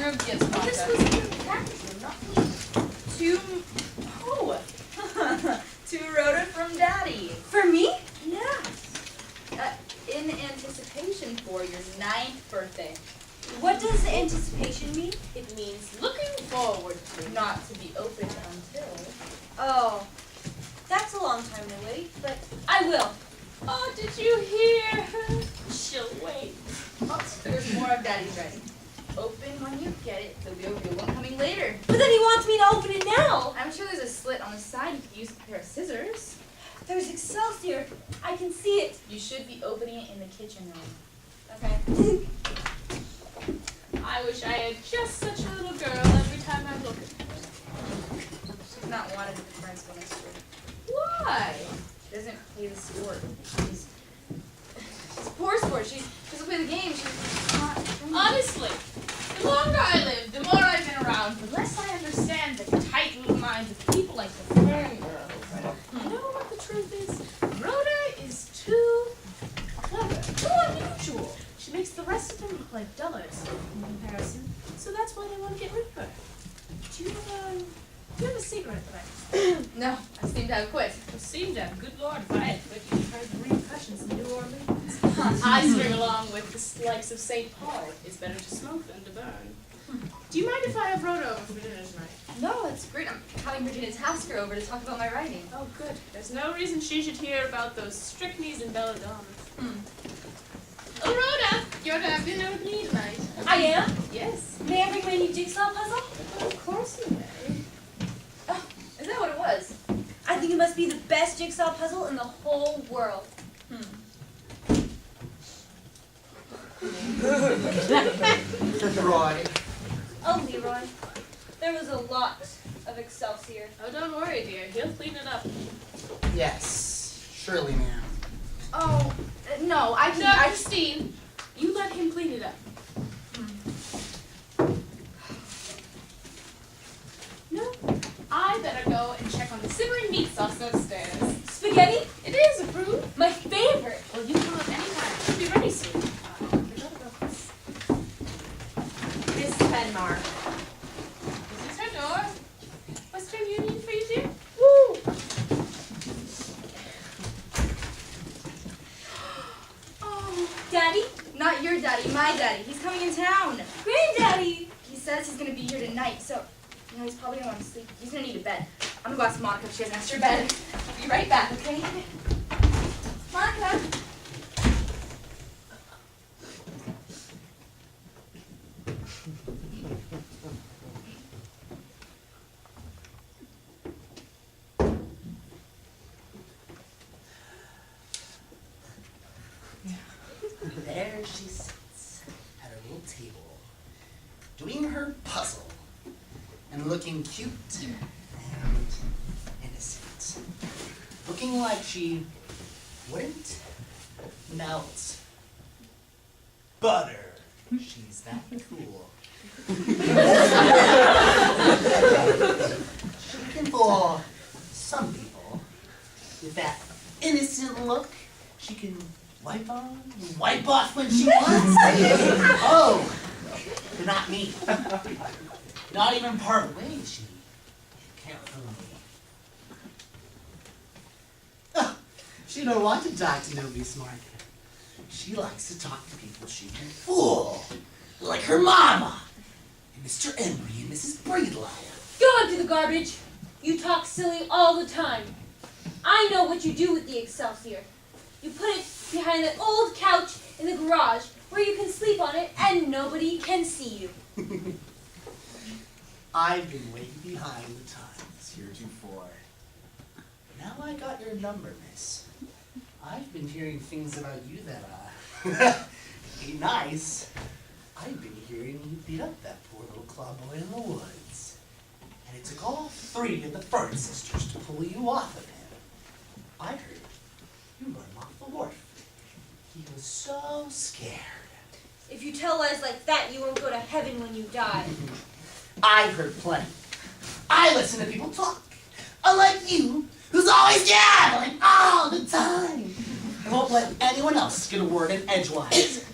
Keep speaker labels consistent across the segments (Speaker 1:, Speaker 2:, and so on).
Speaker 1: your gifts, Monica.
Speaker 2: This was in the package room, not me.
Speaker 1: To Rhoda from Daddy.
Speaker 2: For me?
Speaker 1: Yes. In anticipation for your 9th birthday.
Speaker 2: What does anticipation mean?
Speaker 1: It means looking forward to, not to be opened until.
Speaker 2: Oh, that's a long time to wait, but I will.
Speaker 1: Oh, did you hear her? She'll wait. Oh, there's more of Daddy's writing. Open when you get it. There'll be a real one coming later.
Speaker 2: But then he wants me to open it now.
Speaker 1: I'm sure there's a slit on the side. You could use a pair of scissors.
Speaker 2: There's Excelsior. I can see it.
Speaker 1: You should be opening it in the kitchen room.
Speaker 2: Okay.
Speaker 1: I wish I had just such a little girl every time I look at her. She's not wanted at the friends go next door. Why? She doesn't play the sport. She's a poor sport. She doesn't play the game. She's not. Honestly, the longer I live, the more I've been around, the less I understand the tight little minds of people like the fairy girls. You know what the truth is? Rhoda is too clever, too unusual. She makes the rest of them look like dullards in comparison, so that's why they want to get rid of her. Do you have a secret that I No, I seem to have quit. You seem to have. Good Lord, if I had quit, you'd have heard the repercussions in New Orleans. I string along with the likes of St. Paul. It's better to smoke than to burn. Do you mind if I have Rhoda over for dinner tonight? No, it's great. I'm having Virginia Tasker over to talk about my writing. Oh, good. There's no reason she should hear about those strychnies and belladonnas. Oh, Rhoda, you're to have dinner with me tonight.
Speaker 2: I am?
Speaker 1: Yes.
Speaker 2: May I bring my new jigsaw puzzle?
Speaker 1: Of course you may. Oh, is that what it was?
Speaker 2: I think it must be the best jigsaw puzzle in the whole world.
Speaker 3: Roy.
Speaker 2: Oh, Leroy. There was a lot of Excelsior.
Speaker 1: Oh, don't worry, dear. He'll clean it up.
Speaker 3: Yes, surely, ma'am.
Speaker 1: Oh, no, I can. No, Christine, you let him clean it up. No, I better go and check on the simmering meat sauce upstairs.
Speaker 2: Spaghetti?
Speaker 1: It is approved.
Speaker 2: My favorite.
Speaker 1: Well, you come up anytime. It should be ready soon. I forgot about this. Miss Penmar. Is this her door? Western Union for you, dear? Woo!
Speaker 2: Daddy?
Speaker 1: Not your daddy, my daddy. He's coming in town.
Speaker 2: Granddaddy!
Speaker 1: He says he's going to be here tonight, so, he's probably going to want to sleep. He's going to need a bed. I'm going to go ask Monica if she has an extra bed. I'll be right back, okay? Monica!
Speaker 3: There she sits at her little table, doing her puzzle, and looking cute and innocent. Looking like she wouldn't melt butter. She's that cool. She can fool some people with that innocent look. She can wipe on and wipe off when she wants. Oh, but not me. Not even part way. She can't fool me. Oh, she don't want to talk to nobody smart. She likes to talk to people she can fool, like her mama, and Mr. Embry and Mrs. Breedlove.
Speaker 2: Go into the garbage. You talk silly all the time. I know what you do with the Excelsior. You put it behind that old couch in the garage where you can sleep on it and nobody can see you.
Speaker 3: I've been way behind the times heretofore. Now I got your number, miss. I've been hearing things about you that, ain't nice. I've been hearing you beat up that poor little claw boy in the woods. And it took all 3 of the Fern sisters to pull you off of him. I heard you run him off the wharf. He was so scared.
Speaker 2: If you tell lies like that, you won't go to heaven when you die.
Speaker 3: I've heard plenty. I listen to people talk. Unlike you, who's always gabbling all the time. And won't let anyone else get a word in edgewise.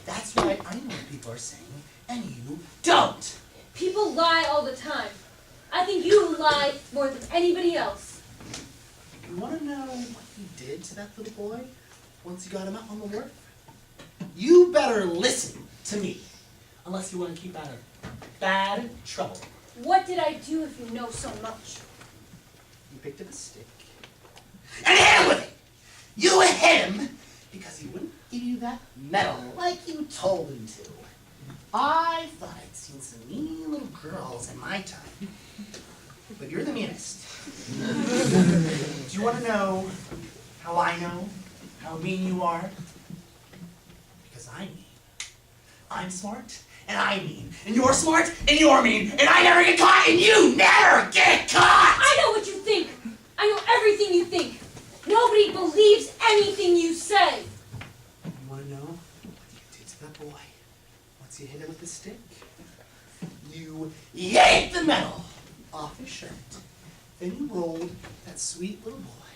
Speaker 3: That's why I know what people are saying, and you don't.
Speaker 2: People lie all the time. I think you lie more than anybody else.
Speaker 3: You want to know what you did to that little boy once you got him out on the wharf? You better listen to me, unless you want to keep out of bad trouble.
Speaker 2: What did I do if you know so much?
Speaker 3: You picked up a stick and hit him with it. You hit him because he wouldn't give you that medal like you told him to. I thought I'd seen some mean little girls in my time, but you're the meanest. Do you want to know how I know how mean you are? Because I'm mean. I'm smart, and I'm mean. And you're smart, and you're mean. And I never get caught, and you never get caught!
Speaker 2: I know what you think. I know everything you think. Nobody believes anything you say.
Speaker 3: You want to know what you did to that boy once you hit him with the stick? You yanked the medal off his shirt. Then you rolled that sweet little boy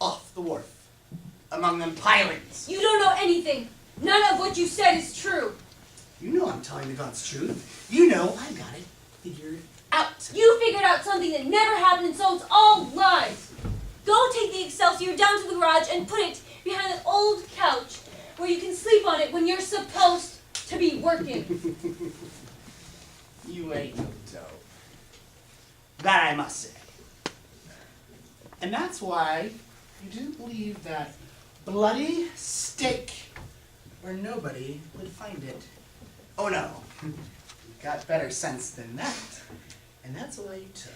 Speaker 3: off the wharf among them pirates.
Speaker 2: You don't know anything. None of what you said is true.
Speaker 3: You know I'm telling the God's truth. You know I got it figured out.
Speaker 2: You figured out something that never happened, and so it's all lies. Go take the Excelsior down to the garage and put it behind that old couch where you can sleep on it when you're supposed to be working.
Speaker 3: You ain't no dope. That I must say. And that's why you didn't leave that bloody stick where nobody would find it. Oh no, you got better sense than that. And that's why you took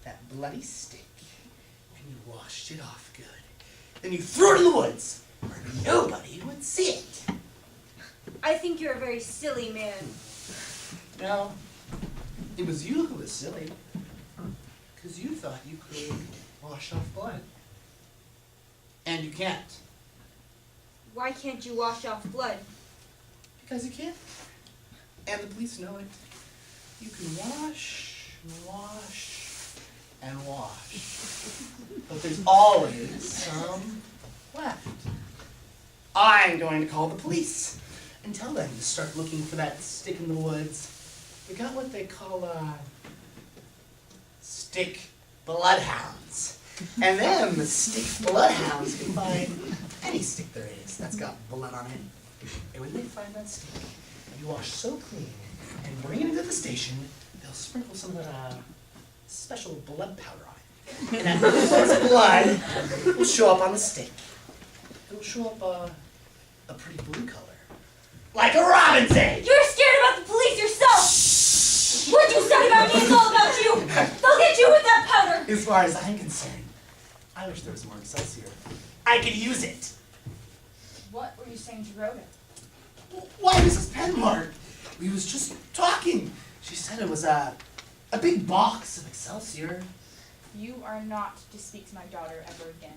Speaker 3: that bloody stick and you washed it off good. Then you threw it in the woods where nobody would see it.
Speaker 2: I think you're a very silly man.
Speaker 3: No, it was you who was silly. Because you thought you could wash off blood. And you can't.
Speaker 2: Why can't you wash off blood?
Speaker 3: Because you can't. And the police know it. You can wash, and wash, and wash. But there's always some left. I'm going to call the police and tell them to start looking for that stick in the woods. We got what they call, stick bloodhounds. And then the stick bloodhounds can find any stick there is that's got blood on it. And when they find that stick, you wash so clean and bring it into the station, they'll sprinkle some of that special blood powder on it. And that person's blood will show up on the stick. It'll show up a pretty blue color. Like a robin's egg!
Speaker 2: You're scared about the police yourself! What you said about me is all about you! They'll get you with that powder!
Speaker 3: As far as I'm concerned, I wish there was more Excelsior. I could use it.
Speaker 1: What were you saying to Rhoda?
Speaker 3: Why, Mrs. Penmark? We was just talking. She said it was a big box of Excelsior.
Speaker 1: You are not to speak to my daughter ever again.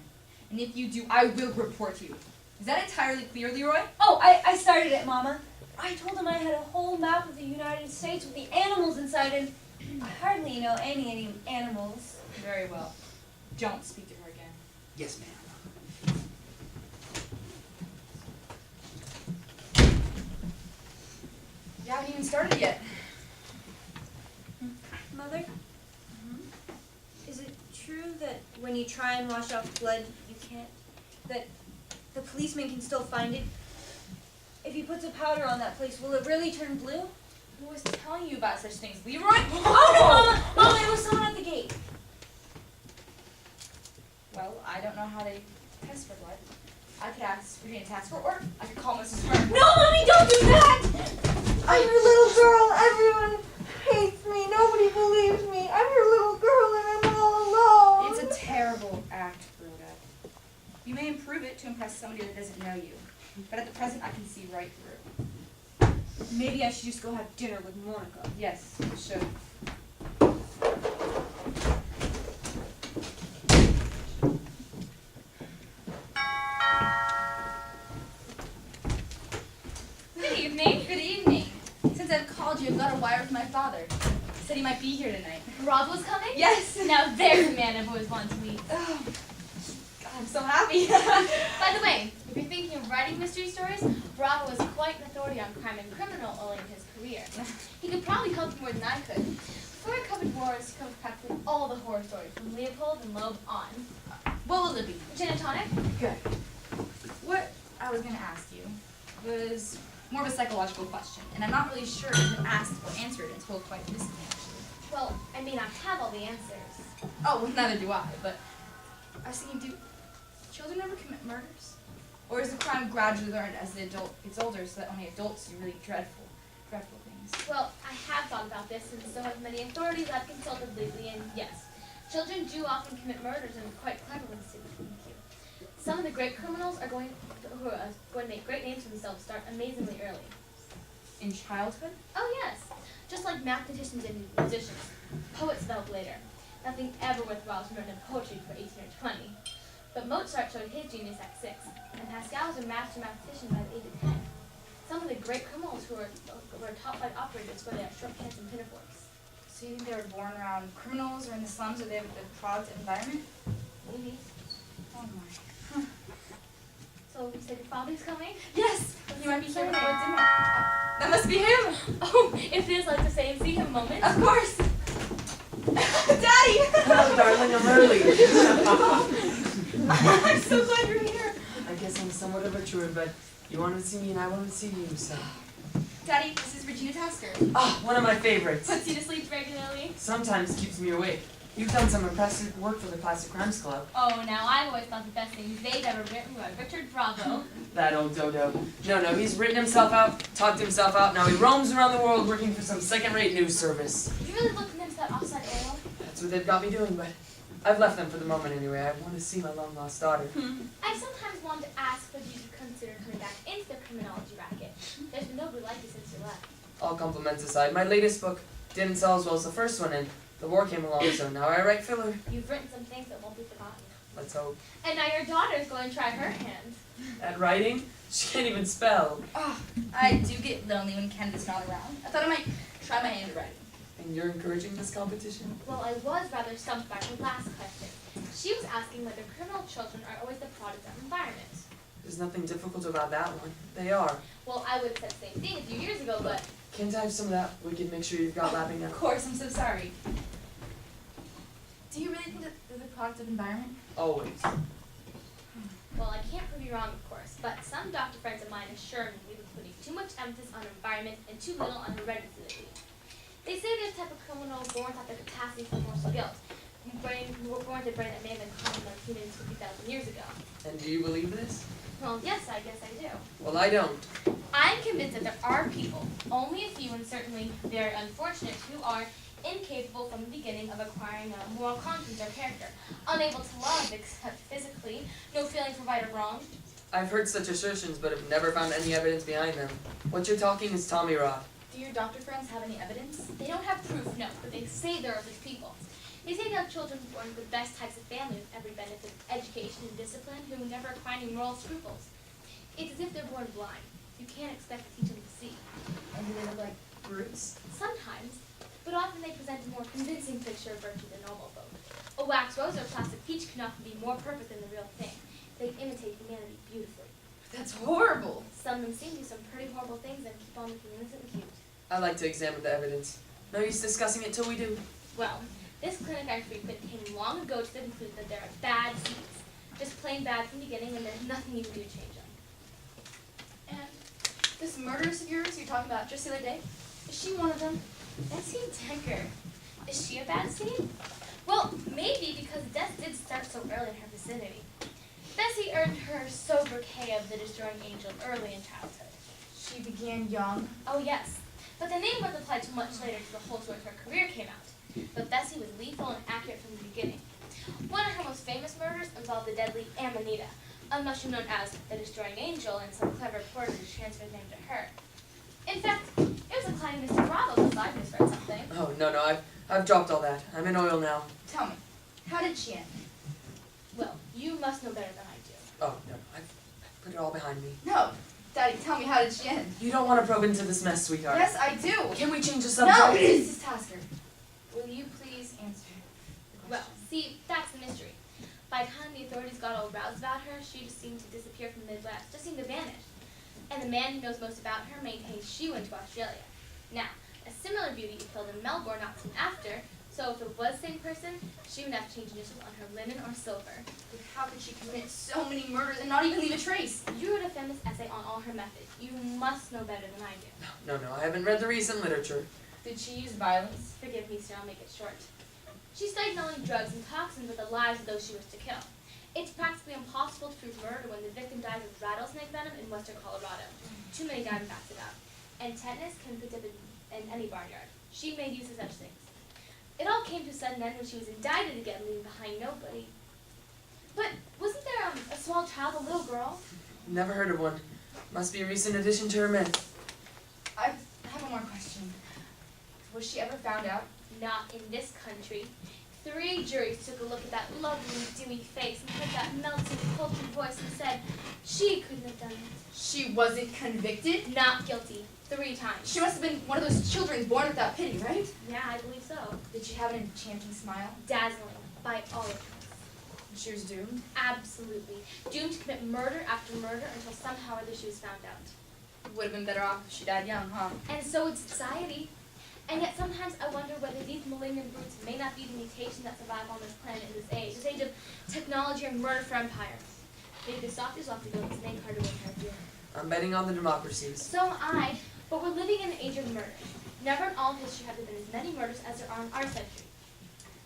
Speaker 1: And if you do, I will report you. Is that entirely clear, Leroy?
Speaker 2: Oh, I started it, Mama. I told him I had a whole map of the United States with the animals inside, and I hardly know any animals.
Speaker 1: Very well. Don't speak to her again.
Speaker 3: Yes, ma'am.
Speaker 1: You haven't even started yet.
Speaker 2: Mother? Is it true that when you try and wash off blood, you can't? That the policeman can still find it? If he puts a powder on that place, will it really turn blue?
Speaker 1: Who was telling you about such things, Leroy?
Speaker 2: Oh no, Mama! Mama, it was someone at the gate.
Speaker 1: Well, I don't know how they test for blood. I could ask Virginia Tasker, or I could call Mrs. Murray.
Speaker 2: No, Mommy, don't do that!
Speaker 4: I'm your little girl. Everyone hates me. Nobody believes me. I'm your little girl and I'm all alone.
Speaker 1: It's a terrible act, Rhoda. You may improve it to impress somebody that doesn't know you, but at the present I can see right through.
Speaker 2: Maybe I should just go have dinner with Monica.
Speaker 1: Yes, you should. Good evening. Good evening. Since I've called you, I've got a wire from my father. He said he might be here tonight.
Speaker 5: Rob was coming?
Speaker 1: Yes.
Speaker 5: Now there's a man I've always wanted to meet.
Speaker 1: Oh, God, I'm so happy.
Speaker 5: By the way, if you're thinking of writing mystery stories, Rob was quite an authority on crime and criminal owing to his career. He could probably help you more than I could. Before I covered wars, he covered practically all the horror stories, from Leopold and Loeb on.
Speaker 1: What will it be?
Speaker 5: Gin and tonic?
Speaker 1: Good. What I was going to ask you was more of a psychological question, and I'm not really sure if you asked or answered it until quite recently, actually.
Speaker 5: Well, I mean, I have all the answers.
Speaker 1: Oh, well, neither do I, but I was thinking, do children ever commit murders? Or is the crime gradually learned as the adult gets older so that only adults do really dreadful things?
Speaker 5: Well, I have thought about this, and so have many authorities I've consulted lately, and yes, children do often commit murders, and quite clever ones too. Thank you. Some of the great criminals who are going to make great names for themselves start amazingly early.
Speaker 1: In childhood?
Speaker 5: Oh yes, just like mathematicians and musicians. Poets develop later. Nothing ever worthwhile is written in poetry for 18 or 20. But Mozart showed his genius at 6, and Pascal was a master mathematician by the age of 10. Some of the great criminals who were top flight operators where they have short pants and pinafores.
Speaker 1: So you think they were born around criminals or in the slums or they have the product of environment?
Speaker 5: Maybe.
Speaker 1: Oh my.
Speaker 5: So you said your father's coming?
Speaker 1: Yes! He might be here before dinner. That must be him!
Speaker 5: Oh, if it is like to say and see him a moment.
Speaker 1: Of course! Daddy!
Speaker 6: Hello, darling, I'm early.
Speaker 1: I'm so glad you're here.
Speaker 6: I guess I'm somewhat of a chore, but you wanted to see me and I wanted to see you, so.
Speaker 1: Daddy, this is Regina Tasker.
Speaker 6: Ah, one of my favorites.
Speaker 5: Puts you to sleep regularly.
Speaker 6: Sometimes keeps me awake. You've done some impressive work for the Classic Crimes Club.
Speaker 5: Oh, now I've always thought the best things they've ever written were Richard Bravo.
Speaker 6: That old dodo. No, he's written himself out, talked himself out, now he roams around the world working for some second-rate news service.
Speaker 5: You really looked into that offside arrow?
Speaker 6: That's what they've got me doing, but I've left them for the moment anyway. I want to see my long-lost daughter.
Speaker 5: I've sometimes wanted to ask whether you could consider coming back into the criminology racket. There's been nobody like you since you left.
Speaker 6: All compliments aside, my latest book didn't sell as well as the first one, and the war came along, so now I write filler.
Speaker 5: You've written some things that won't be forgotten.
Speaker 6: Let's hope.
Speaker 5: And now your daughter's going to try her hand.
Speaker 6: At writing, she can't even spell.
Speaker 1: Oh, I do get lonely when Candace's not around. I thought I might try my hand at writing.
Speaker 6: And you're encouraging this competition?
Speaker 5: Well, I was rather stumped by her last question. She was asking whether criminal children are always the product of environment.
Speaker 6: There's nothing difficult about that one. They are.
Speaker 5: Well, I would have said the same thing a few years ago, but
Speaker 6: Can't I have some of that wicked mixture you've got lapping now?
Speaker 1: Of course, I'm so sorry. Do you really think that they're the product of environment?
Speaker 6: Always.
Speaker 5: well, I can't prove you wrong, of course, but some doctor friends of mine assure me we've been putting too much emphasis on environment and too little on heredity. They say there's a type of criminal born without the capacity for moral guilt. We were born to brain that may have been common among humans 50,000 years ago.
Speaker 6: And do you believe this?
Speaker 5: Well, yes, I guess I do.
Speaker 6: Well, I don't.
Speaker 5: I'm convinced that there are people, only a few and certainly very unfortunate, who are incapable from the beginning of acquiring a moral conscience or character, unable to love except physically, no feeling for right or wrong.
Speaker 6: I've heard such assertions, but have never found any evidence behind them. What you're talking is Tommy Rod.
Speaker 1: Do your doctor friends have any evidence?
Speaker 5: They don't have proof, no, but they say there are these people. They say they have children born with the best types of family with every benefit of education and discipline who never acquire any moral scruples. It's as if they're born blind. You can't expect to teach them to see.
Speaker 1: And do they look like brutes?
Speaker 5: Sometimes, but often they present a more convincing picture of virtue than normal folk. A wax rose or a plastic peach can often be more perfect than the real thing. They imitate humanity beautifully.
Speaker 1: That's horrible.
Speaker 5: Some of them seem to do some pretty horrible things and keep on looking innocent and cute.
Speaker 6: I like to examine the evidence. No use discussing it till we do.
Speaker 5: Well, this clinic I frequent came long ago to the conclusion that there are bad seeds. Just plain bad from the beginning, and there's nothing you can do to change them.
Speaker 1: And this murderess of yours you talked about just the other day, is she one of them?
Speaker 5: Bessie Tinker. Is she a bad seed? Well, maybe because death did start so early in her vicinity. Bessie earned her sobriquet of the Destroying Angel early in childhood.
Speaker 1: She began young.
Speaker 5: Oh, yes. But the name wasn't applied till much later to the whole story her career came out. But Bessie was lethal and accurate from the beginning. One of her most famous murders involved the deadly Amanita, a mushroom known as the Destroying Angel, and some clever reporters transferred the name to her. In fact, it was a client of Mr. Bravo since I misread something.
Speaker 6: Oh, no, I've dropped all that. I'm in oil now.
Speaker 1: Tell me, how did she end?
Speaker 5: Well, you must know better than I do.
Speaker 6: Oh, no, I've put it all behind me.
Speaker 1: No. Daddy, tell me, how did she end?
Speaker 6: You don't want to probe into this mess, sweetheart.
Speaker 1: Yes, I do.
Speaker 6: Can we change the subject?
Speaker 1: No, Mrs. Tasker. Will you please answer the
Speaker 5: Well,
Speaker 1: question?
Speaker 5: see, that's the mystery. By the time the authorities got all roused about her, she just seemed to disappear from the Midwest, just seemed to vanish. And the man who knows most about her maintains she went to Australia. Now, a similar beauty was killed in Melbourne not soon after, so if it was the same person, she would have to change initials on her linen or silver.
Speaker 1: How could she commit so many murders and not even leave a trace?
Speaker 5: You wrote a famous essay on all her methods. You must know better than I do.
Speaker 6: No, I haven't read the recent literature.
Speaker 1: Did she use violence?
Speaker 5: Forgive me, sir, I'll make it short. She studied not only drugs and toxins, but the lives of those she wished to kill. It's practically impossible to prove murder when the victim dies of rattlesnake venom in western Colorado. Too many diamondbacks it up. And tetanus can be picked up in any barnyard. She made use of such things. It all came to a sudden end when she was indicted again, leaving behind nobody. But wasn't there a small child, a little girl?
Speaker 6: Never heard of one. Must be a recent addition to her men.
Speaker 1: I have one more question. Was she ever found out?
Speaker 5: Not in this country. 3 juries took a look at that lovely, dewy face and heard that melting, cultured voice and said, she couldn't have done it.
Speaker 1: She wasn't convicted?
Speaker 5: Not guilty. 3 times.
Speaker 1: She must have been one of those children born without pity, right?
Speaker 5: Yeah, I believe so.
Speaker 1: Did she have an enchanting smile?
Speaker 5: Dazzling, by all accounts.
Speaker 1: She was doomed?
Speaker 5: Absolutely. Doomed to commit murder after murder until somehow or other she was found out.
Speaker 1: Would have been better off if she died young, huh?
Speaker 5: And so would society. And yet sometimes I wonder whether these malignant brutes may not be the mutation that survive on this planet in this age of technology and murder for empire. Maybe the softies will have to go and snake harder with her view.
Speaker 6: I'm betting on the democracies.
Speaker 5: So am I, but we're living in an age of murder. Never in all of history have there been as many murders as there are in our century.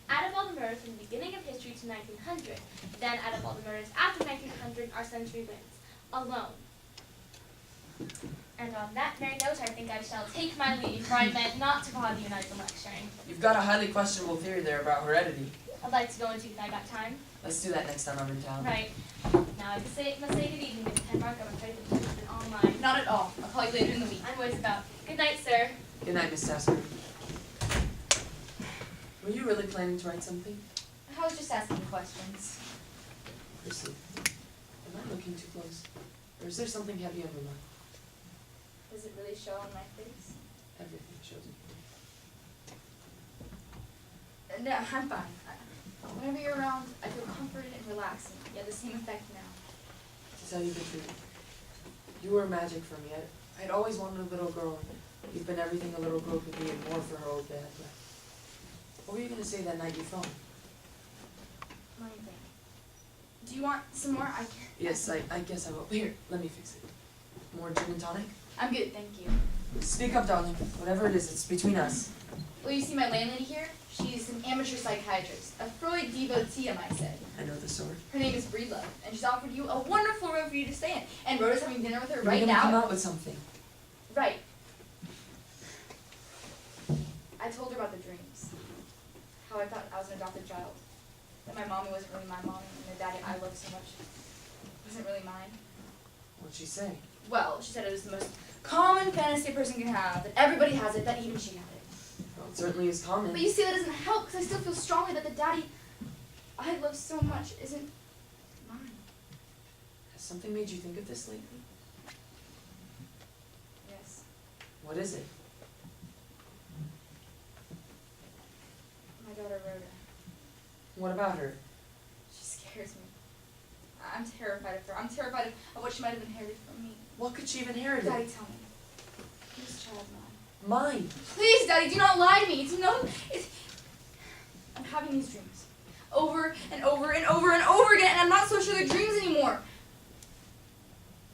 Speaker 5: Out of all the murders from the beginning of history to 1900, then out of all the murders after 1900, our century wins. Alone. And on that merry note, I think I shall take my leave, for I meant not to bother you nights in lecturing.
Speaker 6: You've got a highly questionable theory there about heredity.
Speaker 5: I'd like to go into if I got time.
Speaker 6: Let's do that next time I'm in town.
Speaker 5: Right. Now I must say good evening, Miss Penmark. I'm afraid the business has been all mine.
Speaker 1: Not at all. I'll call you later in the week.
Speaker 5: I'm always about. Good night, sir.
Speaker 6: Good night, Miss Tasker. Were you really planning to write something?
Speaker 1: I was just asking questions.
Speaker 6: Percy, am I looking too close? Or is there something heavy on my mind?
Speaker 1: Does it really show on my face?
Speaker 6: Everything shows it.
Speaker 1: No, I'm fine. Whenever you're around, I feel comforted and relaxed, and you have the same effect now.
Speaker 6: To tell you the truth, you were magic for me. I'd always wanted a little girl. You've been everything a little girl could be and more for her old dad. But what were you going to say that night you phoned?
Speaker 1: What do you think? Do you want some more?
Speaker 6: Yes, I guess I will. Here, let me fix it. More gin and tonic?
Speaker 1: I'm good, thank you.
Speaker 6: Speak up, darling. Whatever it is, it's between us.
Speaker 1: Well, you see my landlady here? She's an amateur psychiatrist, a Freud devotee, I might say.
Speaker 6: I know the sort.
Speaker 1: Her name is Breedlove, and she's offered you a wonderful room for you to stay in. And Rhoda's having dinner with her right
Speaker 6: You're
Speaker 1: now.
Speaker 6: gonna come out with something.
Speaker 1: Right. I told her about the dreams. How I thought I was an adopted child. That my mommy wasn't really my mommy, and the daddy I loved so much wasn't really mine.
Speaker 6: What'd she say?
Speaker 1: Well, she said it was the most common fantasy a person can have, that everybody has it, that even she had it.
Speaker 6: Well, it certainly is common.
Speaker 1: But you see, that doesn't help, because I still feel strongly that the daddy I love so much isn't mine.
Speaker 6: Has something made you think of this lately?
Speaker 1: Yes.
Speaker 6: What is it?
Speaker 1: My daughter Rhoda.
Speaker 6: What about her?
Speaker 1: She scares me. I'm terrified of her. I'm terrified of what she might have inherited from me.
Speaker 6: What could she have inherited?
Speaker 1: Daddy, tell me. Whose child am I?
Speaker 6: Mine.
Speaker 1: Please, Daddy, do not lie to me. I'm having these dreams. Over and over and over and over again, and I'm not so sure they're dreams anymore.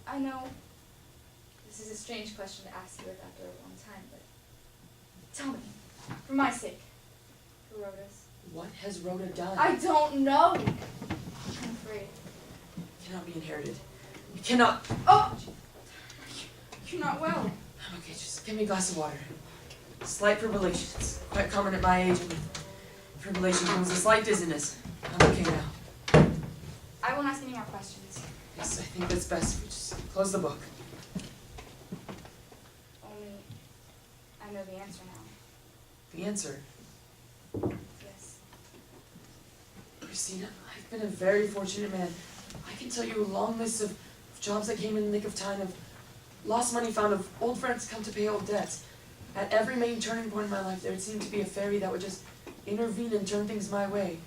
Speaker 1: I know this is a strange question to ask you after a long time, but tell me, for my sake, for Rhoda's.
Speaker 6: What has Rhoda done?
Speaker 1: I don't know. I'm afraid.
Speaker 6: It cannot be inherited. It cannot.
Speaker 1: Oh! You're not well.
Speaker 6: I'm okay, just give me a glass of water. Slight fibrillation. It's quite common at my age. And with fibrillation comes a slight dizziness. I'm okay now.
Speaker 1: I won't ask any more questions.
Speaker 6: Yes, I think that's best if we just close the book.
Speaker 1: Only I know the answer now.
Speaker 6: The answer.
Speaker 1: Yes.
Speaker 6: Christina, I've been a very fortunate man. I can tell you a long list of jobs that came in the nick of time, of lost money found, of old friends come to pay old debts. At every main turning point in my life, there seemed to be a fairy that would just intervene and turn things my way.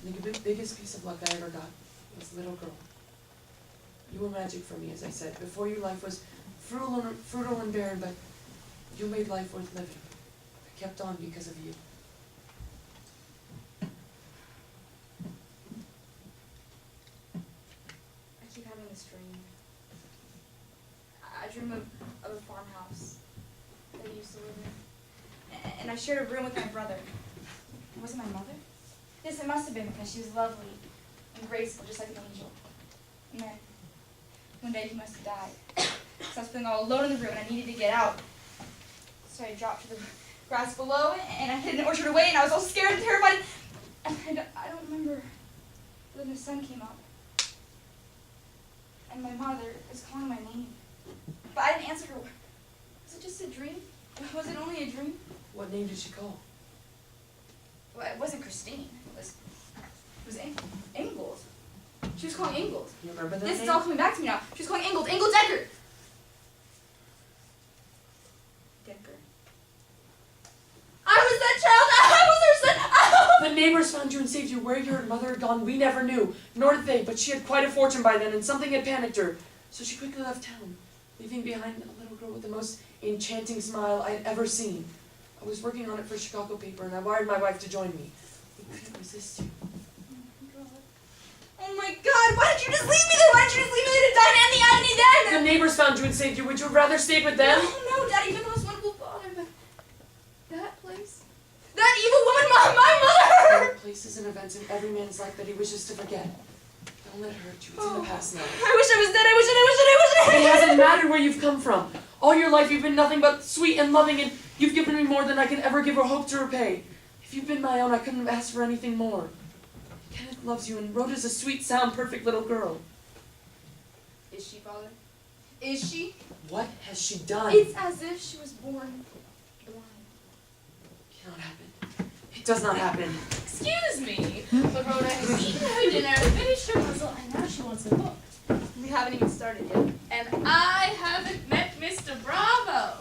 Speaker 6: And the biggest piece of luck I ever got was little girl. You were magic for me, as I said. Before you, life was fruitful and barren, but You made life worth living. I kept on because of you.
Speaker 1: I keep having this dream. I dream of a farmhouse that I used to live in. And I shared a room with my brother. Was it my mother? Yes, it must have been because she was lovely and graceful, just like an angel. And then, one day he must have died. So I was feeling all alone in the room and I needed to get out. So I dropped to the grass below and I hid in an orchard away and I was all scared and terrified. And I don't remember when the sun came up. And my mother is calling my name. But I didn't answer her. Was it just a dream? Was it only a dream?
Speaker 6: What name did she call?
Speaker 1: Well, it wasn't Christine. It was Ingalls. She was calling Ingalls.
Speaker 6: You remember that
Speaker 1: This
Speaker 6: name?
Speaker 1: is all coming back to me now. She was calling Ingalls. Ingalls Edgar. Decker. I was that child. I was her son. Oh!
Speaker 6: The neighbors found you and saved you. Where your mother had gone, we never knew. Nor did they, but she had quite a fortune by then, and something had panicked her. So she quickly left town, leaving behind a little girl with the most enchanting smile I had ever seen. I was working on it for a Chicago paper, and I wired my wife to join me. We couldn't resist you.
Speaker 1: Oh my God! Why did you just leave me there? Why did you just leave me there to die and the agony then?
Speaker 6: The neighbors found you and saved you. Would you have rather stayed with them?
Speaker 1: No, Daddy, you've been the most wonderful father, but that place, that evil woman, my mother.
Speaker 6: There are places and events in every man's life that he wishes to forget. Don't let it hurt you. It's in the past now.
Speaker 1: I wish I was dead. I wish it.
Speaker 6: It hasn't mattered where you've come from. All your life you've been nothing but sweet and loving, and you've given me more than I can ever give or hope to repay. If you'd been my own, I couldn't have asked for anything more. Kenneth loves you, and Rhoda's a sweet, sound, perfect little girl.
Speaker 1: Is she, Father? Is she?
Speaker 6: What has she done?
Speaker 1: It's as if she was born blind.
Speaker 6: Cannot happen. It does not happen.
Speaker 5: Excuse me, but Rhoda has eaten her dinner, finished her puzzle, and now she wants a book.
Speaker 1: We haven't even started yet.
Speaker 5: And I haven't met Mr. Bravo.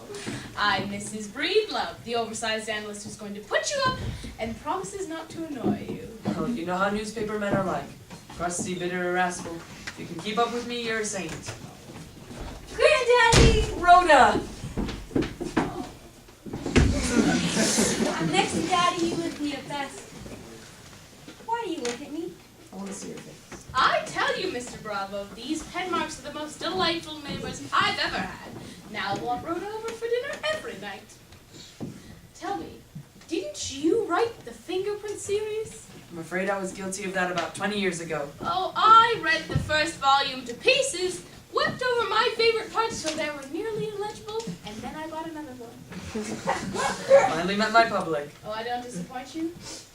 Speaker 5: I'm Mrs. Breedlove, the oversized analyst who's going to put you up and promises not to annoy you.
Speaker 6: Oh, you know how newspaper men are like. Crusty, bitter, irascible. If you can keep up with me, you're a saint.
Speaker 2: Granddaddy!
Speaker 6: Rhoda!
Speaker 2: Next to Daddy, you lift me up best. Why do you look at me?
Speaker 6: I want to see your face.
Speaker 5: I tell you, Mr. Bravo, these pen marks are the most delightful neighbors I've ever had. Now I want Rhoda over for dinner every night. Tell me, didn't you write the fingerprint series?
Speaker 6: I'm afraid I was guilty of that about 20 years ago.
Speaker 5: Oh, I read the first volume to pieces, wept over my favorite parts till they were nearly illegible, and then I bought another one.
Speaker 6: Finally met my public.
Speaker 5: Oh, I don't disappoint you?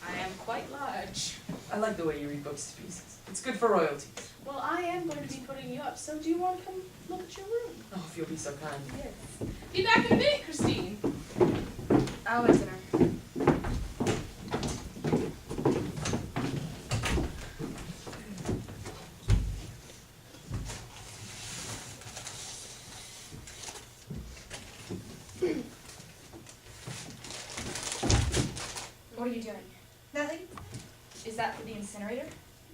Speaker 5: I am quite large.
Speaker 6: I like the way you read books to pieces. It's good for royalties.
Speaker 5: Well, I am going to be putting you up, so do you want to come look at your room?
Speaker 6: Oh, if you'll be so kind.
Speaker 5: Yes. Be back in a minute, Christine.
Speaker 1: I'll wait dinner. What are you doing?
Speaker 2: Nothing?
Speaker 1: Is that for the incinerator?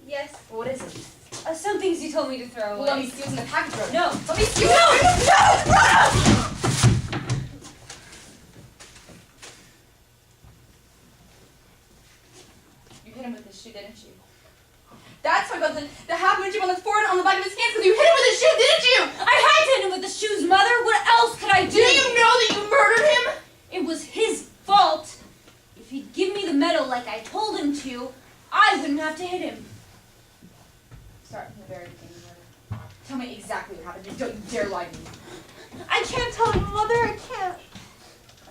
Speaker 2: Yes.
Speaker 1: What is it?
Speaker 2: Some things you told me to throw
Speaker 1: Well,
Speaker 2: away.
Speaker 1: let me steal in the package, Rhoda.
Speaker 2: No.
Speaker 1: Let me steal. No! You hit him with this shoe, didn't you? That's why about the half moon chip on the forehead on the back of his hands because you hit him with a shoe, didn't you?
Speaker 2: I had to hit him with the shoes, Mother. What else could I do?
Speaker 1: Do you know that you murdered him?
Speaker 2: It was his fault. If he'd give me the medal like I told him to, I wouldn't have to hit him.
Speaker 1: Start from the very beginning, Rhoda. Tell me exactly what happened. Don't you dare lie to me.
Speaker 2: I can't tell you, Mother. I can't.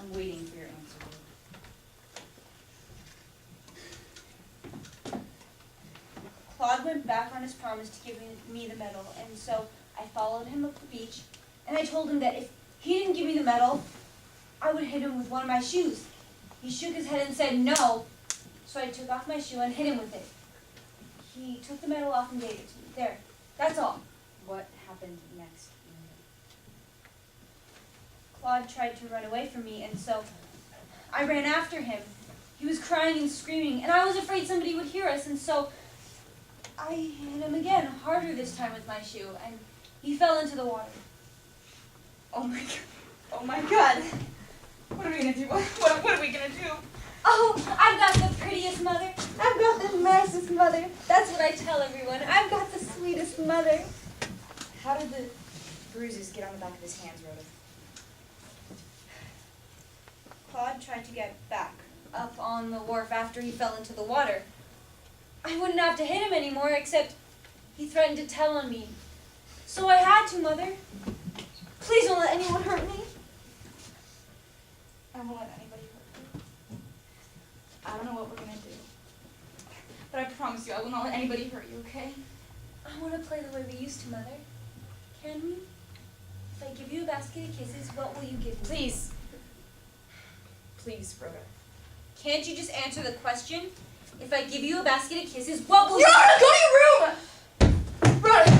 Speaker 1: I'm waiting for your answer.
Speaker 2: Claude went back on his promise to give me the medal, and so I followed him up the beach, and I told him that if he didn't give me the medal, I would hit him with one of my shoes. He shook his head and said no, so I took off my shoe and hit him with it. He took the medal off and gave it to me. There, that's all.
Speaker 1: What happened next?
Speaker 2: Claude tried to run away from me, and so I ran after him. He was crying and screaming, and I was afraid somebody would hear us, and so I hit him again, harder this time with my shoe, and he fell into the water.
Speaker 1: Oh my God. Oh my God. What are we gonna do? What are we gonna do?
Speaker 2: Oh, I've got the prettiest mother.
Speaker 4: I've got the nicest mother. That's what I tell everyone. I've got the sweetest mother.
Speaker 1: How did the bruises get on the back of his hands, Rhoda?
Speaker 2: Claude tried to get back up on the wharf after he fell into the water. I wouldn't have to hit him anymore, except he threatened to tell on me. So I had to, Mother. Please don't let anyone hurt me.
Speaker 1: I won't let anybody hurt you. I don't know what we're gonna do. But I promise you, I will not let anybody hurt you, okay?
Speaker 2: I want to play the way we used to, Mother. Can we? If I give you a basket of kisses, what will you give me?
Speaker 1: Please. Please, Rhoda.
Speaker 2: Can't you just answer the question? If I give you a basket of kisses, what will you...
Speaker 1: Rhoda, go to your room! Rhoda!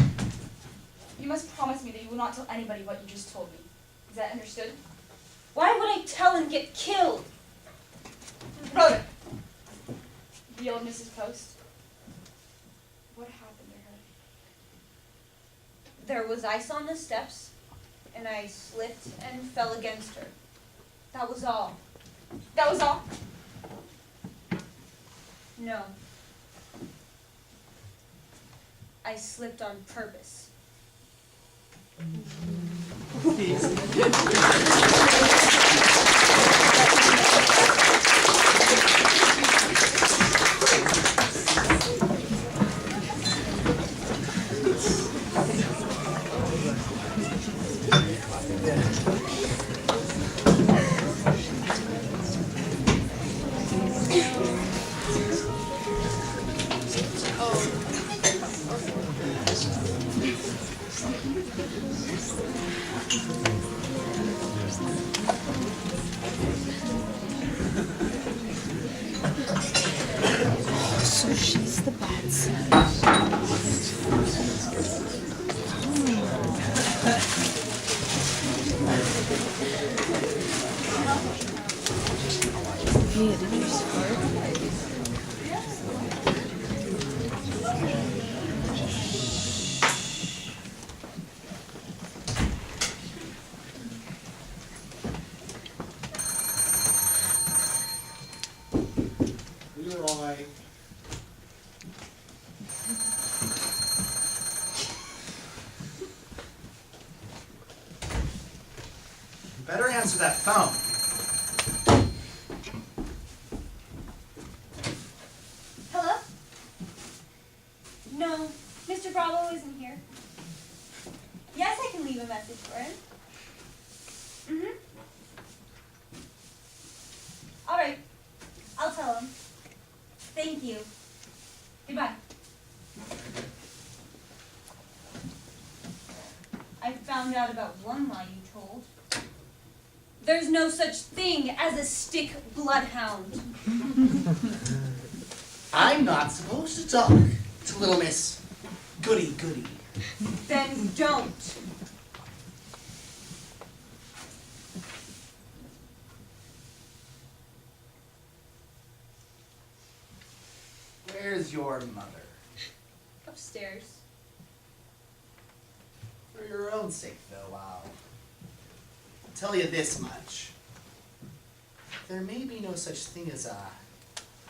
Speaker 1: You must promise me that you will not tell anybody what you just told me. Is that understood?
Speaker 2: Why would I tell and get killed?
Speaker 1: Rhoda! The old Mrs. Post. What happened to her?
Speaker 2: There was ice on the steps, and I slipped and fell against her. That was all.
Speaker 1: That was all?
Speaker 2: No. I slipped on purpose.
Speaker 4: So she's the bad side. Hey, did you squirt?
Speaker 3: Leroy. You better answer that phone.
Speaker 2: Hello? No, Mr. Bravo isn't here. Yes, I can leave a message for him. Mm-hmm. All right. I'll tell him. Thank you. Goodbye. I found out about one lie you told. There's no such thing as a stick bloodhound.
Speaker 3: I'm not supposed to talk to little Miss Goody Goody.
Speaker 2: Then don't.
Speaker 3: Where's your mother?
Speaker 2: Upstairs.
Speaker 3: For your own sake, though, I'll tell you this much. There may be no such thing as a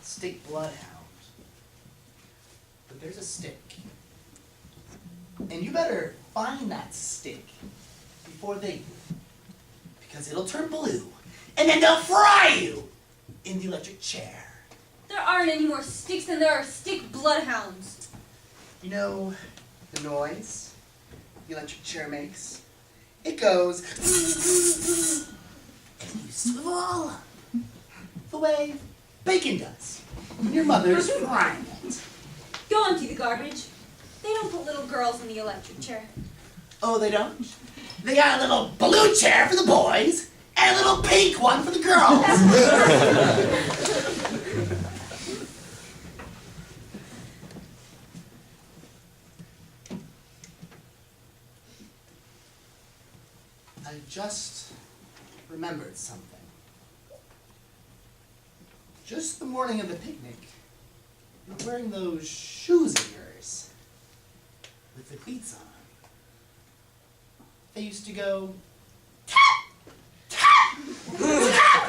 Speaker 3: stick bloodhound, but there's a stick. And you better find that stick before they do, because it'll turn blue, and then they'll fry you in the electric chair.
Speaker 2: There aren't any more sticks than there are stick bloodhounds.
Speaker 3: You know the noise the electric chair makes? It goes and you swivel the way bacon does when your mother's frying it.
Speaker 2: Go empty the garbage. They don't put little girls in the electric chair.
Speaker 3: Oh, they don't? They got a little blue chair for the boys and a little pink one for the girls. I just remembered something. Just the morning of the picnic, you were wearing those shoes of yours with the cleats on. They used to go tap, tap, tap.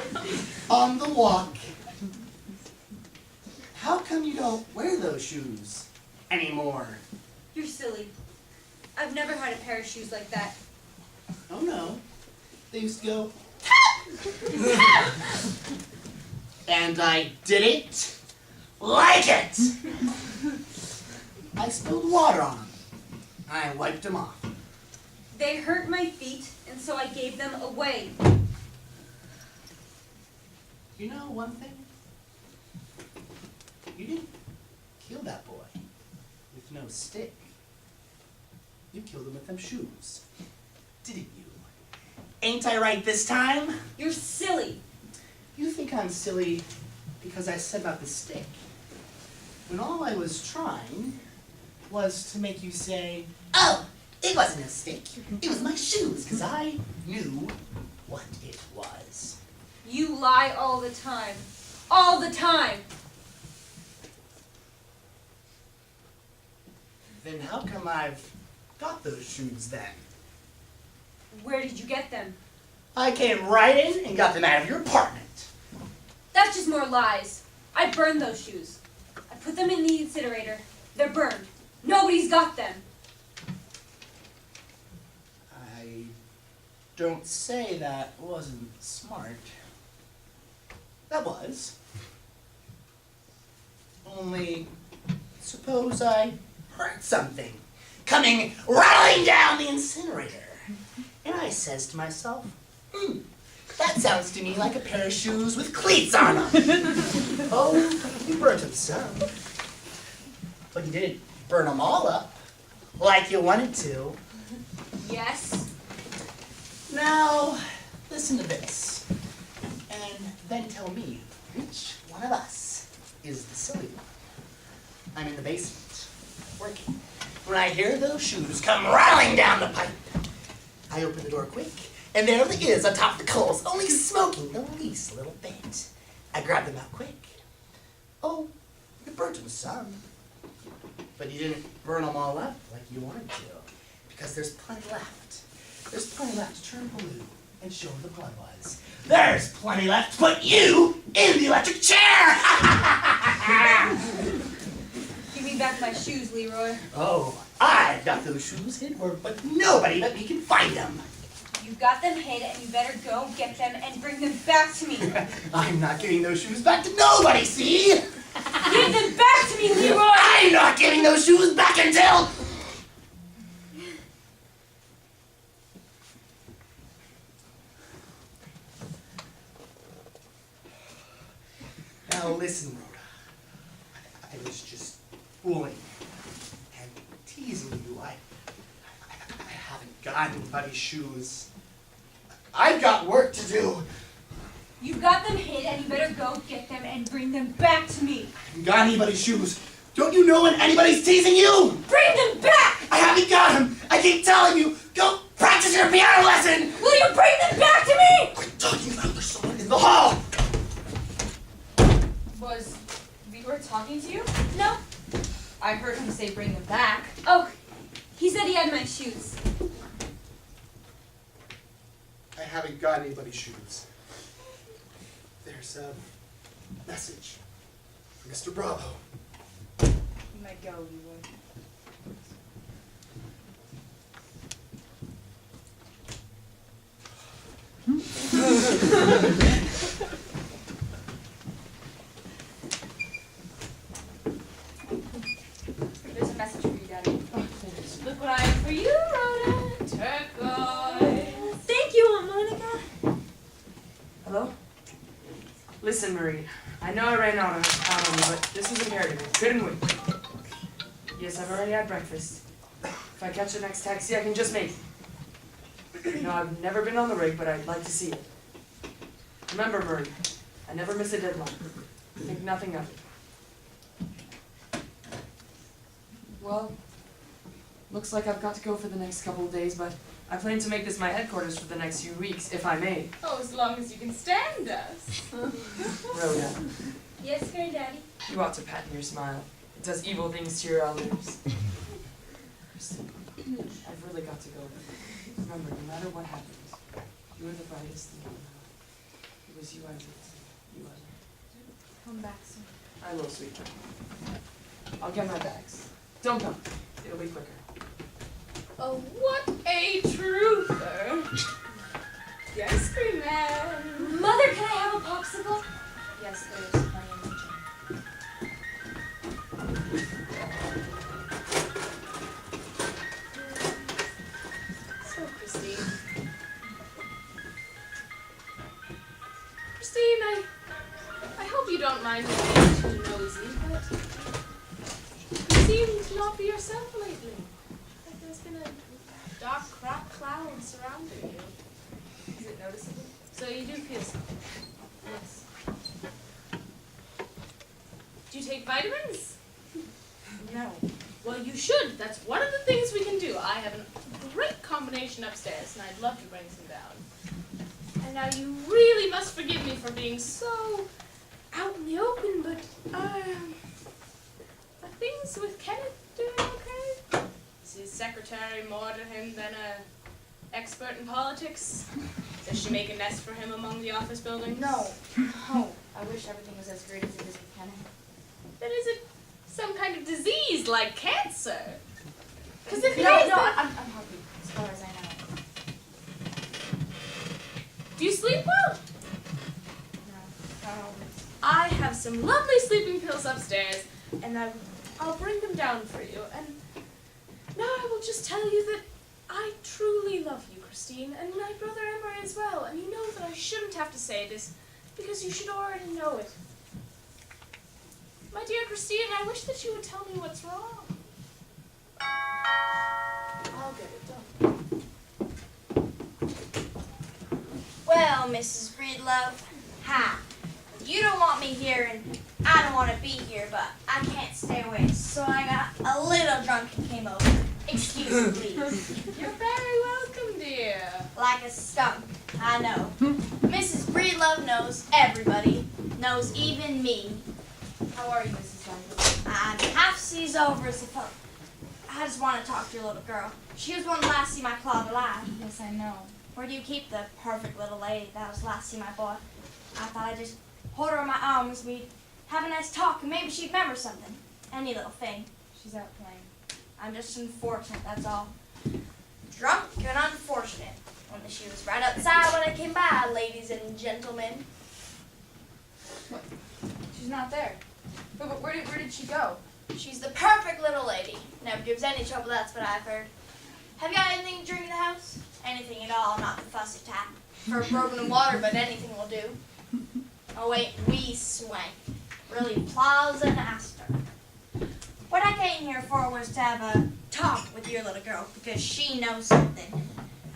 Speaker 3: on the walk. How come you don't wear those shoes anymore?
Speaker 2: You're silly. I've never had a pair of shoes like that.
Speaker 3: Oh no. They used to go and I didn't like it. I spilled water on them. I wiped them off.
Speaker 2: They hurt my feet, and so I gave them away.
Speaker 3: You know one thing? You didn't kill that boy with no stick. You killed him with them shoes, didn't you? Ain't I right this time?
Speaker 2: You're silly.
Speaker 3: You think I'm silly because I said about the stick, when all I was trying was to make you say, oh, it wasn't a stick, it was my shoes, because I knew what it was.
Speaker 2: You lie all the time. All the time.
Speaker 3: Then how come I've got those shoes then?
Speaker 2: Where did you get them?
Speaker 3: I came right in and got them out of your apartment.
Speaker 2: That's just more lies. I burned those shoes. I put them in the incinerator. They're burned. Nobody's got them.
Speaker 3: I don't say that wasn't smart. That was. Only, suppose I heard something coming rattling down the incinerator. And I says to myself, that sounds to me like a pair of shoes with cleats on them. Oh, you burnt them some. But you didn't burn them all up like you wanted to.
Speaker 2: Yes.
Speaker 3: Now, listen to this, and then tell me which one of us is the silly one. I'm in the basement, working. When I hear those shoes come rattling down the pipe, I open the door quick, and there it is atop the coals, only smoking the least little bit. I grab them out quick. Oh, you burnt them some, but you didn't burn them all up like you wanted to, because there's plenty left. There's plenty left to turn blue and show where the blood was. There's plenty left to put you in the electric chair!
Speaker 2: Give me back my shoes, Leroy.
Speaker 3: Oh, I've got those shoes hid where but nobody but me can find them.
Speaker 2: You got them hid, and you better go get them and bring them back to me.
Speaker 3: I'm not giving those shoes back to nobody, see?
Speaker 2: Give them back to me, Leroy!
Speaker 3: I'm not giving those shoes back until... Now listen, Rhoda. I was just fooling and teasing you. I haven't got anybody's shoes. I've got work to do.
Speaker 2: You got them hid, and you better go get them and bring them back to me.
Speaker 3: I haven't got anybody's shoes. Don't you know when anybody's teasing you?
Speaker 2: Bring them back!
Speaker 3: I haven't got them. I keep telling you, go practice your piano lesson.
Speaker 2: Will you bring them back to me?
Speaker 3: Quit talking about there's someone in the hall.
Speaker 1: Was Leroy talking to you?
Speaker 2: No.
Speaker 1: I heard him say bring them back.
Speaker 2: Oh, he said he had my shoes.
Speaker 3: I haven't got anybody's shoes. There's a message from Mr. Bravo.
Speaker 1: You might go, Leroy. There's a message for you, Daddy. Look what I have for you, Rhoda. Turquoise.
Speaker 2: Thank you, Aunt Monica.
Speaker 6: Hello? Listen, Marie. I know I ran out on you, but this was imperative. Couldn't wait. Yes, I've already had breakfast. If I catch the next taxi, I can just make it. You know, I've never been on the rig, but I'd like to see it. Remember, Marie, I never miss a deadline. Think nothing of it. Well, looks like I've got to go for the next couple of days, but I plan to make this my headquarters for the next few weeks, if I may.
Speaker 1: Oh, as long as you can stand us.
Speaker 6: Rhoda,
Speaker 2: Yes, Granddaddy.
Speaker 6: you ought to patent your smile. It does evil things to your elders. Kristen, I've really got to go. Remember, no matter what happens, you are the brightest thing in the world. It was you, Isaac. You, Isaac.
Speaker 1: Come back soon.
Speaker 6: I will, sweetheart. I'll get my bags. Don't come. It'll be quicker.
Speaker 1: Oh, what a truther! The ice cream man!
Speaker 2: Mother, can I have a popsicle?
Speaker 1: Yes, there's plenty in the gym. So, Christine. Christine, I hope you don't mind me being too nosy, but you seem to not be yourself lately. Like there's been a dark cloud surrounding you. Is it noticeable? So you do feel something? Yes. Do you take vitamins? No. Well, you should. That's one of the things we can do. I have a great combination upstairs, and I'd love to bring some down. And now you really must forgive me for being so out in the open, but are things with Kenneth doing okay? Is his secretary more to him than a expert in politics? Does she make a nest for him among the office buildings?
Speaker 5: No. I wish everything was as great as it is with Kenneth.
Speaker 1: Then is it some kind of disease like cancer? Because if it
Speaker 5: No,
Speaker 1: is, then-
Speaker 5: I'm healthy, as far as I know.
Speaker 1: Do you sleep well?
Speaker 5: No, not always.
Speaker 1: I have some lovely sleeping pills upstairs, and I'll bring them down for you. And now I will just tell you that I truly love you, Christine, and my brother Emery as well. And you know that I shouldn't have to say this, because you should already know it. My dear Christine, I wish that you would tell me what's wrong. I'll get it done.
Speaker 4: Well, Mrs. Breedlove, hi. You don't want me here, and I don't want to be here, but I can't stay away, so I got a little drunk and came over. Excuse me, please.
Speaker 1: You're very welcome, dear.
Speaker 4: Like a skunk, I know. Mrs. Breedlove knows everybody, knows even me.
Speaker 5: How are you, Mrs. Douglas?
Speaker 4: I'm half seas over as a pup. I just want to talk to your little girl. She was one of the last seen my Claude alive.
Speaker 5: Yes, I know.
Speaker 4: Where do you keep the perfect little lady that was last seen my boy? I thought I'd just hold her in my arms, we'd have a nice talk, and maybe she'd remember something. Any little thing.
Speaker 5: She's out playing.
Speaker 4: I'm just unfortunate, that's all. Drunk and unfortunate. Only she was right outside when I came by, ladies and gentlemen.
Speaker 5: She's not there. But where did she go?
Speaker 4: She's the perfect little lady. Never gives any trouble, that's what I've heard. Have you got anything to drink in the house? Anything at all, not the fussy type. For broken water, but anything will do. Oh wait, we swank. Really plows and aster. What I came here for was to have a talk with your little girl, because she knows something.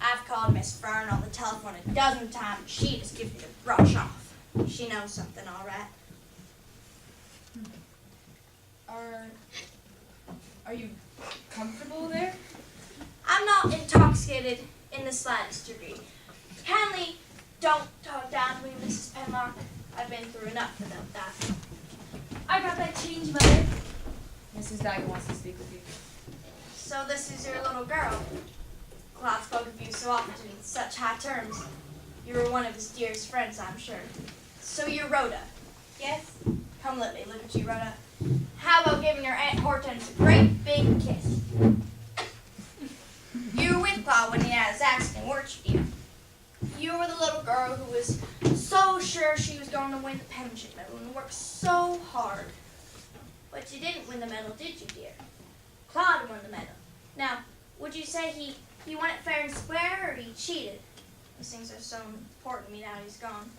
Speaker 4: I've called Miss Fern on the telephone a dozen times, and she just gives me the brush off. She knows something, all right.
Speaker 5: Are you comfortable there?
Speaker 4: I'm not intoxicated in the slightest degree. Kindly don't talk down to me, Mrs. Penlock. I've been through enough without that.
Speaker 2: I got that change, Mother.
Speaker 5: Mrs. Dagger wants to speak with you.
Speaker 4: So this is your little girl. Claude spoke of you so often in such high terms. You were one of his dearest friends, I'm sure. So you're Rhoda. Yes? Come let me look at you, Rhoda. How about giving your Aunt Hortense a great big kiss? You were with Claude when he had his accident, weren't you, dear? You were the little girl who was so sure she was going to win the penmanship medal and worked so hard. But you didn't win the medal, did you, dear? Claude won the medal. Now, would you say he won it fair and square, or he cheated? These things are so important to me now he's gone.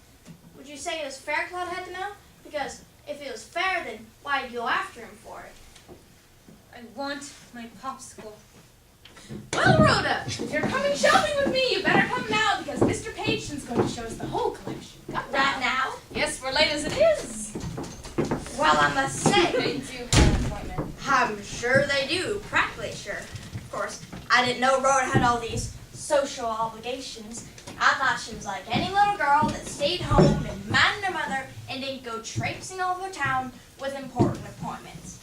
Speaker 4: Would you say it was fair Claude had the medal? Because if it was fair, then why'd you go after him for it?
Speaker 2: I want my popsicle.
Speaker 1: Well, Rhoda, if you're coming shopping with me, you better come now, because Mr. Pageton's going to show us the whole collection. Come
Speaker 4: Right now?
Speaker 1: Yes, we're late as it is.
Speaker 4: Well, I must say,
Speaker 5: They do have an appointment.
Speaker 4: I'm sure they do, practically sure. Of course, I didn't know Rhoda had all these social obligations. I thought she was like any little girl that stayed home and minded her mother and didn't go traipsing all over town with important appointments.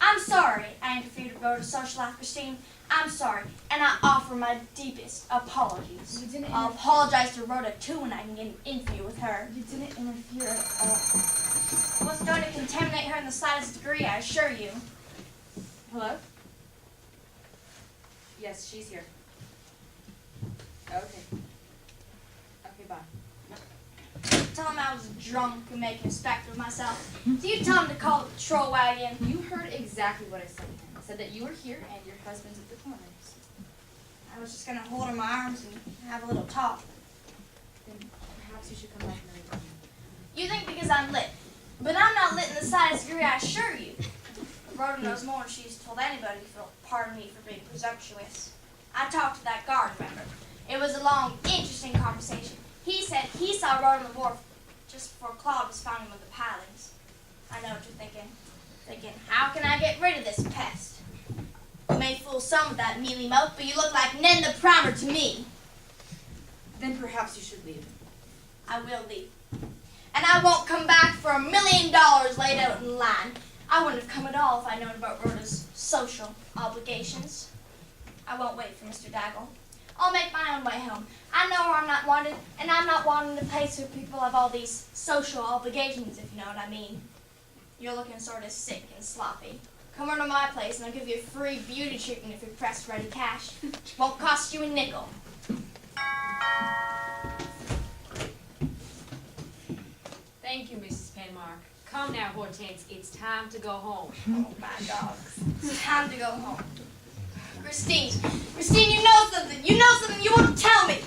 Speaker 4: I'm sorry I interfered with Rhoda's social life, Christine. I'm sorry, and I offer my deepest apologies.
Speaker 1: You didn't
Speaker 4: I'll apologize to Rhoda too when I can get an interview with her.
Speaker 1: You didn't interfere at all.
Speaker 4: I wasn't going to contaminate her in the slightest degree, I assure you.
Speaker 1: Hello? Yes, she's here. Okay. Okay, bye.
Speaker 4: Tell him I was drunk and making a spectacle of myself. So you tell him to call the patrol wagon.
Speaker 1: You heard exactly what I said to him. I said that you were here and your husband's at the corners.
Speaker 4: I was just going to hold her in my arms and have a little talk.
Speaker 1: Then perhaps you should come back another time.
Speaker 4: You think because I'm lit. But I'm not lit in the slightest degree, I assure you. Rhoda knows more than she's told anybody, so pardon me for being presumptuous. I talked to that guard, remember? It was a long, interesting conversation. He said he saw Rhoda on the wharf just before Claude was finding him with the pilings. I know what you're thinking. Thinking, how can I get rid of this pest? You may fool some with that mealy mouth, but you look like Ned the Primer to me.
Speaker 1: Then perhaps you should leave.
Speaker 4: I will leave. And I won't come back for $1 million laid out in line. I wouldn't have come at all if I'd known about Rhoda's social obligations. I won't wait for Mr. Daggle. I'll make my own way home. I know where I'm not wanted, and I'm not wanted in a place where people have all these social obligations, if you know what I mean. You're looking sort of sick and sloppy. Come over to my place, and I'll give you a free beauty treatment if you press ready cash. Won't cost you a nickel.
Speaker 7: Thank you, Mrs. Penmark. Come now, Hortense. It's time to go home.
Speaker 4: Oh, my dogs. It's time to go home. Christine, you know something. You know something you won't tell me.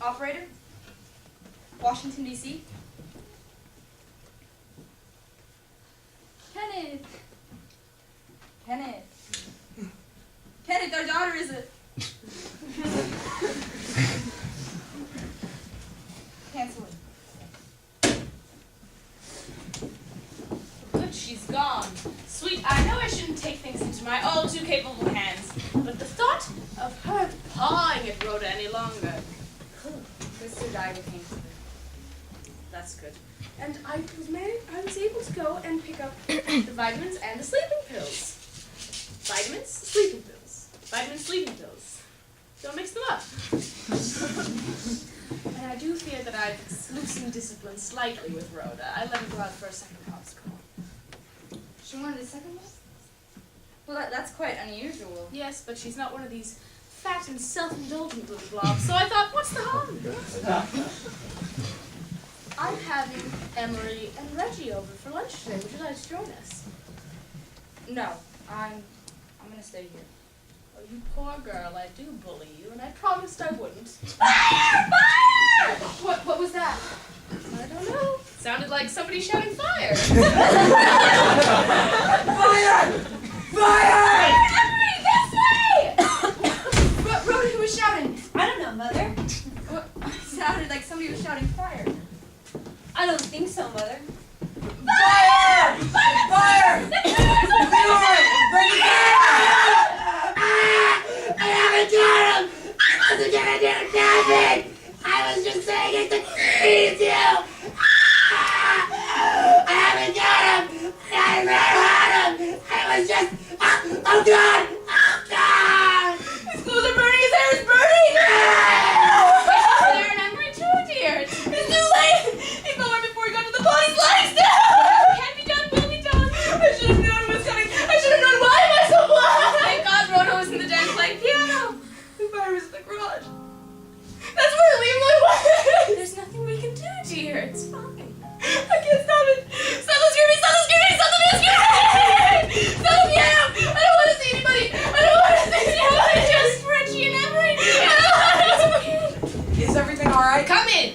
Speaker 1: Operator? Washington, D.C.? Kenneth! Kenneth! Kenneth, our daughter is a... Cancel it. Good, she's gone. Sweet, I know I shouldn't take things into my all too capable hands, but the thought of her pawing at Rhoda any longer. Mr. Daggle came to me. That's good. And I was able to go and pick up the vitamins and the sleeping pills. Vitamins, sleeping pills. Vitamins, sleeping pills. Don't mix them up. And I do fear that I've loosened discipline slightly with Rhoda. I let her go out for a second popsicle. She wanted a second one? Well, that's quite unusual. Yes, but she's not one of these fat and self-indulgent little blobs, so I thought, what's the harm? I'm having Emery and Reggie over for lunch today. Would you like to join us? No, I'm gonna stay here. Oh, you poor girl, I do bully you, and I promised I wouldn't. Fire! Fire! What was that? I don't know. Sounded like somebody shouting fire. Fire! Fire! Emery, this way! Rhoda, who was shouting?
Speaker 2: I don't know, Mother.
Speaker 1: Sounded like somebody was shouting fire.
Speaker 2: I don't think so, Mother.
Speaker 1: Fire! Fire!
Speaker 3: Bring it down! I haven't got him! I wasn't gonna do nothing! I was just saying it to tease you! I haven't got him! I never had him! I was just... Oh God! Oh God!
Speaker 1: His clothes are burning, his hair is burning! There and Emery too, dear. It's too late! He fell right before he got to the police lights down! It can't be done, will be done! I should have known it was coming! I should have known! Why am I so blind? Thank God Rhoda was in the den playing piano! The fire was in the garage. That's where Leroy was! There's nothing we can do, dear. It's fine. I can't stop it! Stop the screaming! Stop the screaming! Stop the music! Stop the piano! I don't want to see anybody! I don't want to see anybody! Just Reggie and Emery! It's okay!
Speaker 6: Is everything alright?
Speaker 1: Come in!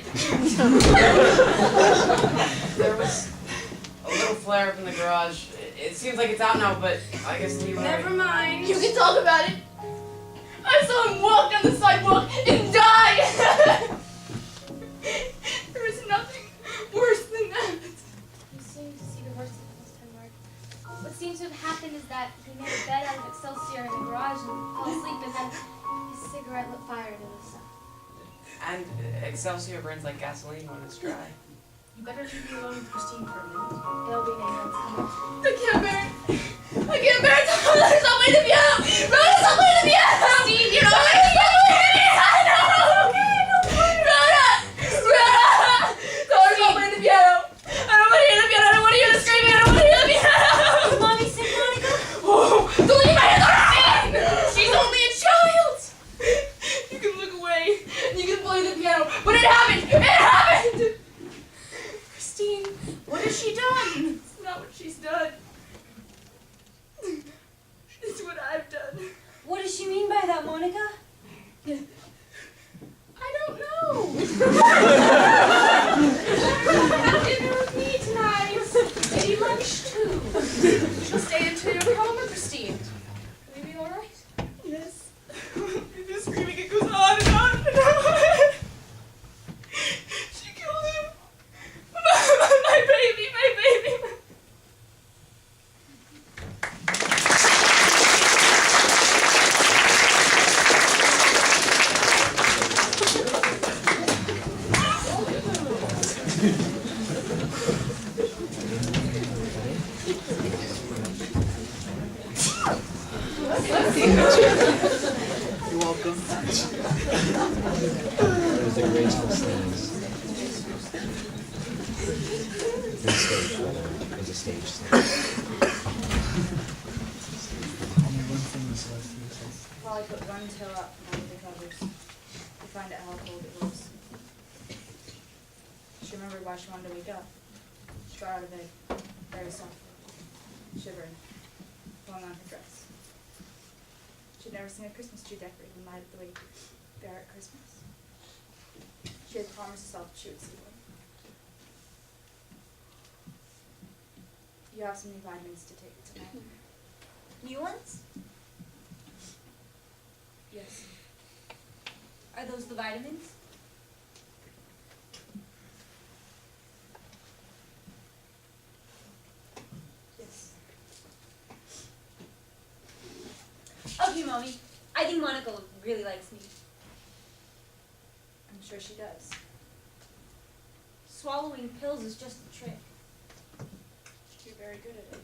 Speaker 8: There was a little flare up in the garage. It seems like it's out now, but I guess Leroy...
Speaker 1: Never mind. You can talk about it. I saw him walk down the sidewalk and die! There is nothing worse than that.
Speaker 5: You seem to see the worst of Miss Penmark. What seems to have happened is that he made a bed out of Excelsior in the garage and fell asleep, and then his cigarette lit fire to the sun.
Speaker 8: And Excelsior burns like gasoline when it's dry.
Speaker 1: You better leave me alone with Christine for a minute.
Speaker 5: It'll be nice.
Speaker 1: I can't bear it. I can't bear it. Rhoda, stop playing the piano. Rhoda, stop playing the piano. Christine, you're not playing the piano. Rhoda, stop playing the piano. I don't want to hear the piano. I don't want to hear the screaming. I don't want to hear the piano.
Speaker 2: Mommy sick, Monica?
Speaker 1: Oh, don't leave my hands on Christine. She's only a child. You can look away and you can play the piano, but it happened. It happened. Christine, what has she done? It's not what she's done. It's what I've done.
Speaker 2: What does she mean by that, Monica?
Speaker 1: I don't know. Have dinner with me tonight. Maybe lunch too. She'll stay until you're home, Christine. Will you be all right? Yes. The screaming, it goes on and on and on. She killed him. My baby, my baby.
Speaker 9: You're welcome. There's the graceful stands. There's stage, there's a stage
Speaker 1: Polly put one toe up from under the covers to find out how cold it was. She remembered why she wanted to wake up. She got out of bed, very softly, shivering, pulling on her dress. She'd never seen a Christmas tree decorated and lighted the way they are at Christmas. She had promised herself she would see one. You have some new vitamins to take tonight.
Speaker 2: New ones?
Speaker 1: Yes.
Speaker 2: Are those the vitamins?
Speaker 1: Yes.
Speaker 2: Okay, Mommy. I think Monica really likes me.
Speaker 1: I'm sure she does.
Speaker 2: Swallowing pills is just a trick.
Speaker 1: You're very good at it.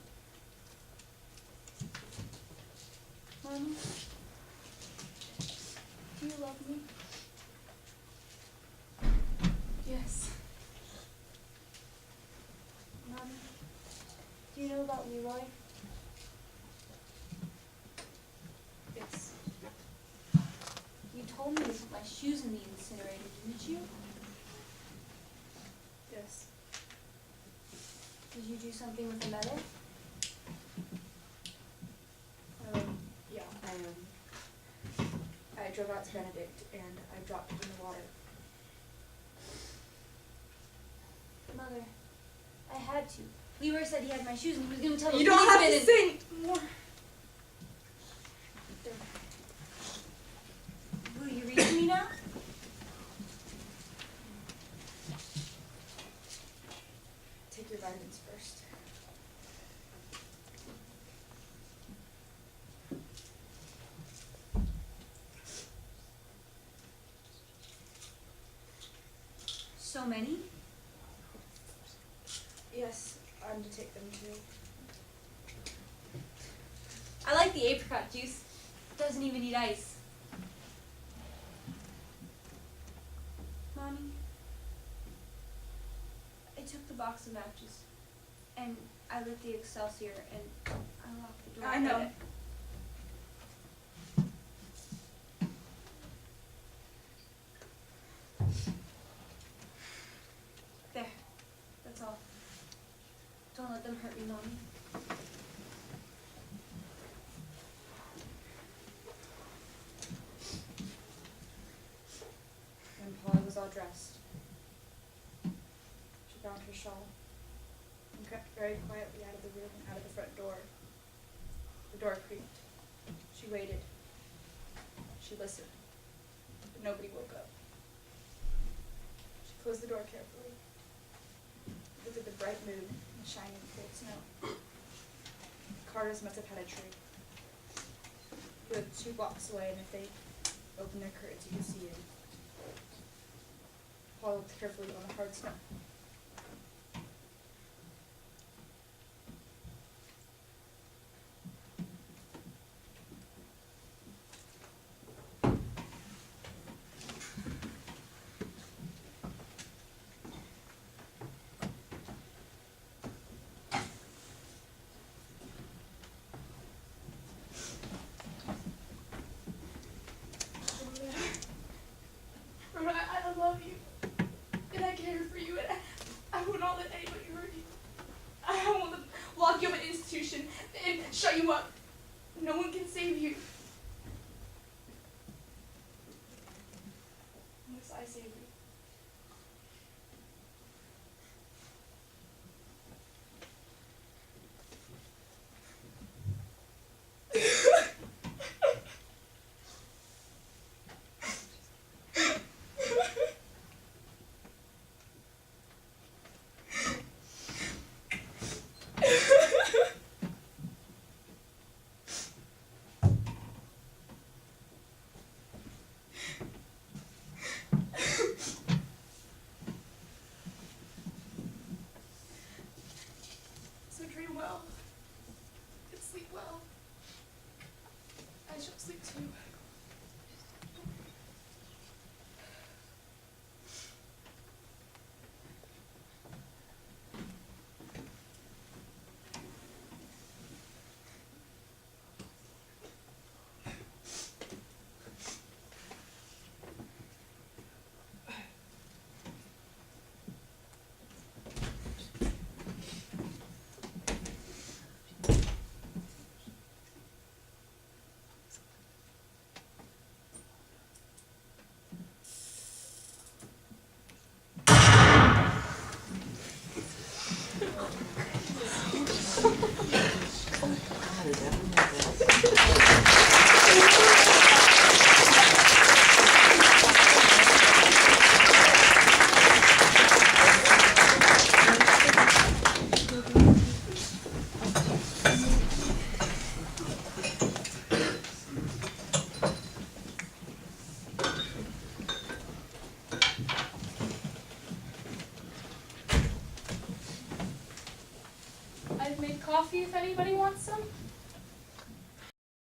Speaker 2: Mommy?
Speaker 1: Do you love me? Yes.
Speaker 2: Mommy? Do you know about Leroy?
Speaker 1: Yes.
Speaker 2: You told me to put my shoes in the incinerator, didn't you?
Speaker 1: Yes.
Speaker 2: Did you do something with the metal?
Speaker 1: Yeah, I drove out to Benedict and I dropped it in the water.
Speaker 2: Mother, I had to. Leroy said he had my shoes and he was going to tell
Speaker 1: You
Speaker 2: the
Speaker 1: don't have
Speaker 2: policeman
Speaker 1: to say more.
Speaker 2: Will you read to me now?
Speaker 1: Take your vitamins first.
Speaker 2: So many?
Speaker 1: Yes, I'm to take them too.
Speaker 2: I like the apricot juice. Doesn't even need ice. Mommy, I took the box of matches and I lit the Excelsior and I locked the door.
Speaker 1: I know.
Speaker 2: There. That's all. Don't let them hurt me, Mommy.
Speaker 1: When Polly was all dressed, she found her shawl and crept very quietly out of the room and out of the front door. The door creaked. She waited. She listened. But nobody woke up. She closed the door carefully. Looked at the bright moon and the shining cold snow. The Carters must have had a tree. He lived 2 blocks away, and if they opened their curtains, you could see in. Paul looked carefully on the hard snow. confrontation and shut you up. No one can save you. Unless I save you. So dream well and sleep well. I shall sleep too. I've made coffee if anybody wants some.